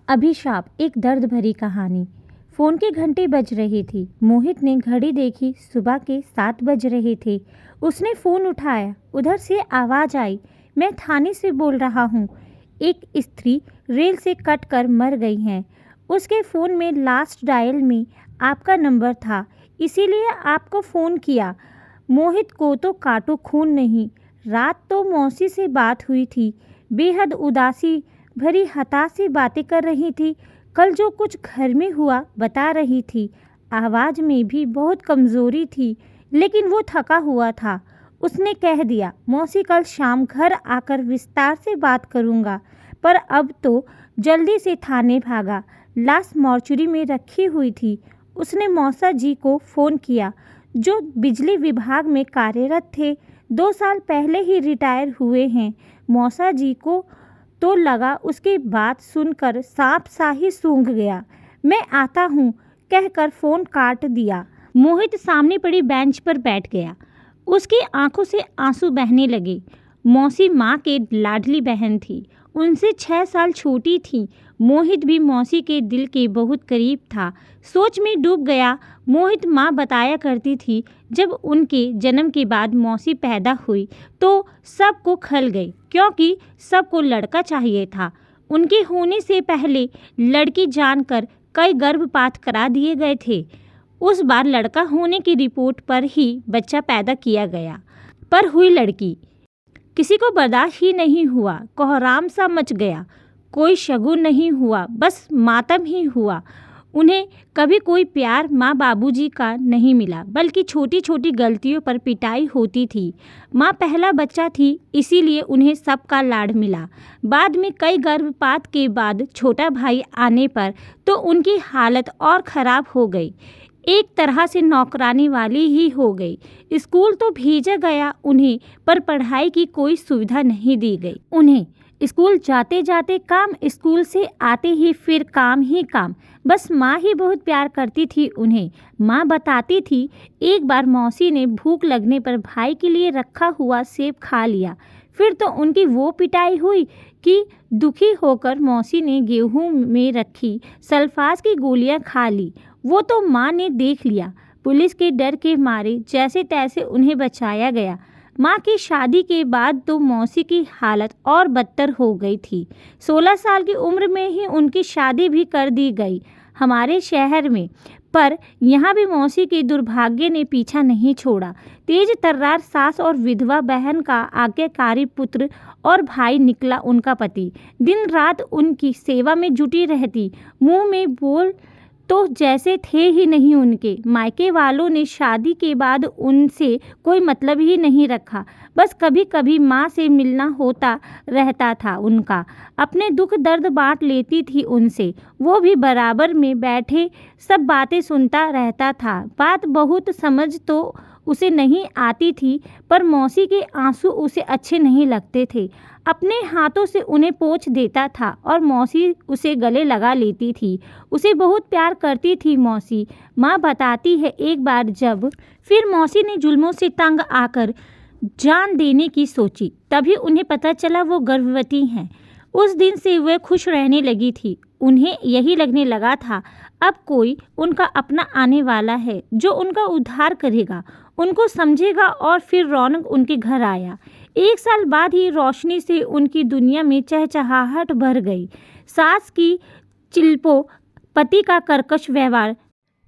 अभिशाप, एक दर्द भरी कहानी। फोन के घंटे बज रहे थे। मोहित ने घड़ी देखी, सुबह के 7 बज रहे थे। उसने फोन उठाया। उधर से आवाज आई, मैं थाने से बोल रहा हूँ। एक स्त्री रेल से कट कर मर गई है। उसके फ़ोन में लास्ट डायल में आपका नंबर था, इसीलिए आपको फ़ोन किया। मोहित को तो काटो खून नहीं। रात तो मौसी से बात हुई थी। बेहद उदासी भरी हताशी बातें कर रही थी। कल जो कुछ घर में हुआ बता रही थी। आवाज़ में भी बहुत कमज़ोरी थी, लेकिन वो थका हुआ था। उसने कह दिया, मौसी कल शाम घर आकर विस्तार से बात करूँगा। पर अब तो जल्दी से थाने भागा। लाश मॉर्चरी में रखी हुई थी। उसने मौसा जी को फ़ोन किया, जो बिजली विभाग में कार्यरत थे। 2 साल पहले ही रिटायर हुए हैं। मौसा जी को तो लगा उसकी बात सुनकर सांप सा ही सूंघ गया। मैं आता हूँ कहकर फ़ोन काट दिया। मोहित सामने पड़ी बेंच पर बैठ गया। उसकी आंखों से आंसू बहने लगे। मौसी माँ के लाडली बहन थी। उनसे 6 साल छोटी थी। मोहित भी मौसी के दिल के बहुत करीब था। सोच में डूब गया। मोहित माँ बताया करती थी, जब उनके जन्म के बाद मौसी पैदा हुई तो सबको खल गई, क्योंकि सबको लड़का चाहिए था। उनके होने से पहले लड़की जानकर कई गर्भपात करा दिए गए थे। उस बार लड़का होने की रिपोर्ट पर ही बच्चा पैदा किया गया, पर हुई लड़की। किसी को बर्दाश्त ही नहीं हुआ। कोहराम सा मच गया। कोई शगुन नहीं हुआ, बस मातम ही हुआ। उन्हें कभी कोई प्यार माँ बाबूजी का नहीं मिला, बल्कि छोटी छोटी गलतियों पर पिटाई होती थी। माँ पहला बच्चा थी, इसीलिए उन्हें सबका लाड मिला। बाद में कई गर्भपात के बाद छोटा भाई आने पर तो उनकी हालत और ख़राब हो गई। एक तरह से नौकरानी वाली ही हो गई। स्कूल तो भेजा गया उन्हें, पर पढ़ाई की कोई सुविधा नहीं दी गई उन्हें। स्कूल जाते जाते काम, स्कूल से आते ही फिर काम ही काम। बस माँ ही बहुत प्यार करती थी उन्हें। माँ बताती थी, एक बार मौसी ने भूख लगने पर भाई के लिए रखा हुआ सेब खा लिया। फिर तो उनकी वो पिटाई हुई कि दुखी होकर मौसी ने गेहूं में रखी सल्फास की गोलियां खा ली। वो तो माँ ने देख लिया। पुलिस के डर के मारे जैसे तैसे उन्हें बचाया गया। माँ की शादी के बाद तो मौसी की हालत और बदतर हो गई थी। 16 साल की उम्र में ही उनकी शादी भी कर दी गई हमारे शहर में। पर यहाँ भी मौसी के दुर्भाग्य ने पीछा नहीं छोड़ा। तेज तर्रार सास और विधवा बहन का आज्ञाकारी पुत्र और भाई निकला उनका पति। दिन रात उनकी सेवा में जुटी रहती। मुंह में बोल तो जैसे थे ही नहीं उनके। मायके वालों ने शादी के बाद उनसे कोई मतलब ही नहीं रखा। बस कभी कभी माँ से मिलना होता रहता था उनका। अपने दुख दर्द बांट लेती थी उनसे। वो भी बराबर में बैठे सब बातें सुनता रहता था। बात बहुत समझ तो उसे नहीं आती थी, पर मौसी के आंसू उसे अच्छे नहीं लगते थे। अपने हाथों से उन्हें पोंछ देता था और मौसी उसे गले लगा लेती थी। उसे बहुत प्यार करती थी मौसी। माँ बताती है, एक बार जब फिर मौसी ने जुल्मों से तंग आकर जान देने की सोची, तभी उन्हें पता चला वो गर्भवती हैं। उस दिन से वे खुश रहने लगी थी। उन्हें यही लगने लगा था, अब कोई उनका अपना आने वाला है, जो उनका उद्धार करेगा, उनको समझेगा। और फिर रौनक उनके घर आया। 1 साल बाद ही रोशनी से उनकी दुनिया में चहचहाहट भर गई। सास की चिल्पो, पति का कर्कश व्यवहार,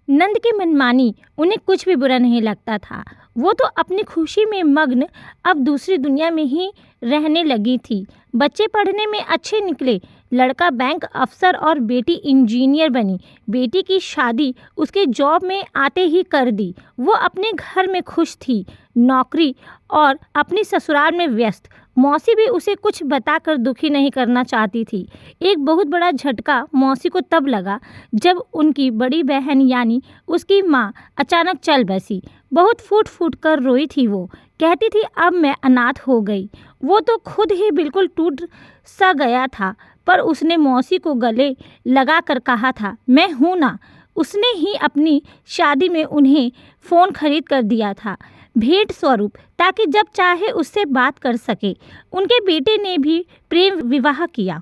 नंद की मनमानी, उन्हें कुछ भी बुरा नहीं लगता था। वो तो अपनी खुशी में मग्न अब दूसरी दुनिया में ही रहने लगी थी। बच्चे पढ़ने में अच्छे निकले। लड़का बैंक अफसर और बेटी इंजीनियर बनी। बेटी की शादी उसके जॉब में आते ही कर दी। वो अपने घर में खुश थी, नौकरी और अपनी ससुराल में व्यस्त। मौसी भी उसे कुछ बताकर दुखी नहीं करना चाहती थी। एक बहुत बड़ा झटका मौसी को तब लगा जब उनकी बड़ी बहन यानी उसकी माँ अचानक चल बसी। बहुत फूट फूट कर रोई थी वो। कहती थी, अब मैं अनाथ हो गई। वो तो खुद ही बिल्कुल टूट सा गया था, पर उसने मौसी को गले लगा कर कहा था, मैं हूँ ना। उसने ही अपनी शादी में उन्हें फ़ोन खरीद कर दिया था, भेंट स्वरूप, ताकि जब चाहे उससे बात कर सके। उनके बेटे ने भी प्रेम विवाह किया।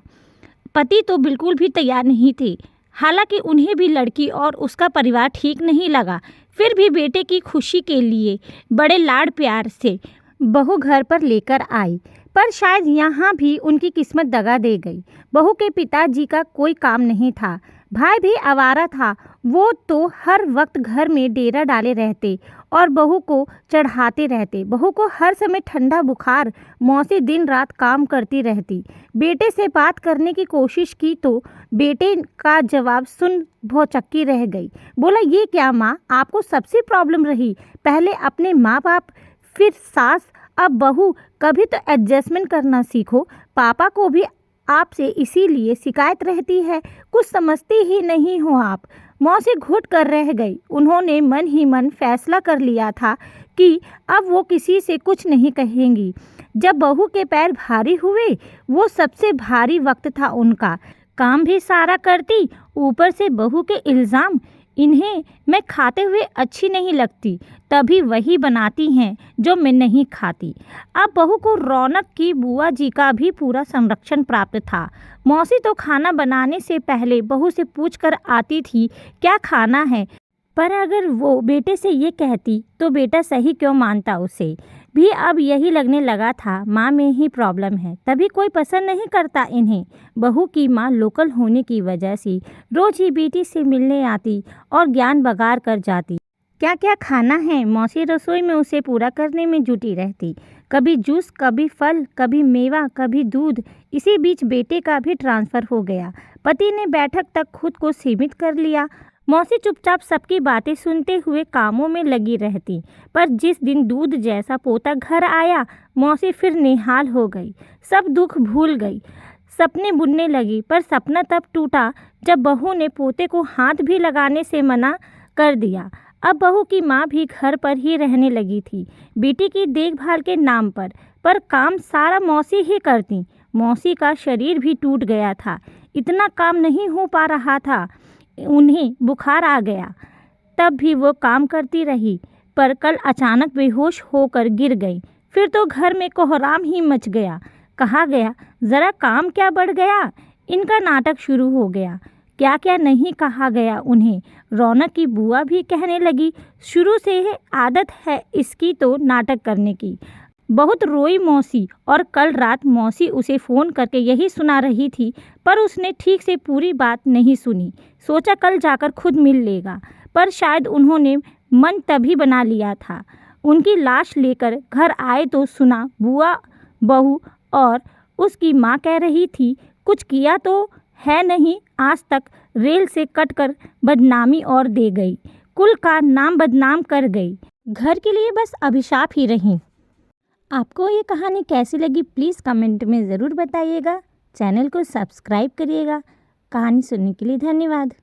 पति तो बिल्कुल भी तैयार नहीं थे। हालांकि उन्हें भी लड़की और उसका परिवार ठीक नहीं लगा, फिर भी बेटे की खुशी के लिए बड़े लाड़ प्यार से बहू घर पर लेकर आई। पर शायद यहाँ भी उनकी किस्मत दगा दे गई। बहू के पिताजी का कोई काम नहीं था, भाई भी आवारा था। वो तो हर वक्त घर में डेरा डाले रहते और बहू को चढ़ाते रहते। बहू को हर समय ठंडा बुखार, मौसी दिन रात काम करती रहती। बेटे से बात करने की कोशिश की तो बेटे का जवाब सुन भौचक्की रह गई। बोला, ये क्या माँ, आपको सबसे प्रॉब्लम रही, पहले अपने माँ बाप फिर सास, अब बहू, कभी तो एडजस्टमेंट करना सीखो। पापा को भी आपसे इसीलिए शिकायत रहती है, कुछ समझती ही नहीं हो आप। मौसी घुट कर रह गई। उन्होंने मन ही मन फैसला कर लिया था कि अब वो किसी से कुछ नहीं कहेंगी। जब बहू के पैर भारी हुए, वो सबसे भारी वक्त था उनका। काम भी सारा करती, ऊपर से बहू के इल्ज़ाम। इन्हें मैं खाते हुए अच्छी नहीं लगती, तभी वही बनाती हैं जो मैं नहीं खाती। अब बहू को रौनक की बुआ जी का भी पूरा संरक्षण प्राप्त था। मौसी तो खाना बनाने से पहले बहू से पूछ कर आती थी क्या खाना है, पर अगर वो बेटे से ये कहती तो बेटा सही क्यों मानता उसे भी। अब यही लगने लगा था माँ में ही प्रॉब्लम है, तभी कोई पसंद नहीं करता इन्हें। बहू की माँ लोकल होने की वजह से रोज ही बेटी से मिलने आती और ज्ञान बगार कर जाती। क्या क्या खाना है, मौसी रसोई में उसे पूरा करने में जुटी रहती। कभी जूस, कभी फल, कभी मेवा, कभी दूध। इसी बीच बेटे का भी ट्रांसफ़र हो गया। पति ने बैठक तक खुद को सीमित कर लिया। मौसी चुपचाप सबकी बातें सुनते हुए कामों में लगी रहती। पर जिस दिन दूध जैसा पोता घर आया, मौसी फिर निहाल हो गई। सब दुख भूल गई, सपने बुनने लगी। पर सपना तब टूटा जब बहू ने पोते को हाथ भी लगाने से मना कर दिया। अब बहू की माँ भी घर पर ही रहने लगी थी, बेटी की देखभाल के नाम पर काम सारा मौसी ही करती। मौसी का शरीर भी टूट गया था, इतना काम नहीं हो पा रहा था। उन्हें बुखार आ गया, तब भी वो काम करती रही। पर कल अचानक बेहोश होकर गिर गई। फिर तो घर में कोहराम ही मच गया। कहा गया ज़रा काम क्या बढ़ गया, इनका नाटक शुरू हो गया। क्या क्या नहीं कहा गया उन्हें। रौनक की बुआ भी कहने लगी, शुरू से है आदत है इसकी तो नाटक करने की। बहुत रोई मौसी, और कल रात मौसी उसे फ़ोन करके यही सुना रही थी, पर उसने ठीक से पूरी बात नहीं सुनी। सोचा कल जाकर खुद मिल लेगा, पर शायद उन्होंने मन तभी बना लिया था। उनकी लाश लेकर घर आए तो सुना बुआ, बहू और उसकी माँ कह रही थी कुछ किया तो है नहीं आज तक, रेल से कटकर बदनामी और दे गई, कुल का नाम बदनाम कर गई, घर के लिए बस अभिशाप ही रही। आपको ये कहानी कैसी लगी प्लीज़ कमेंट में ज़रूर बताइएगा। चैनल को सब्सक्राइब करिएगा। कहानी सुनने के लिए धन्यवाद।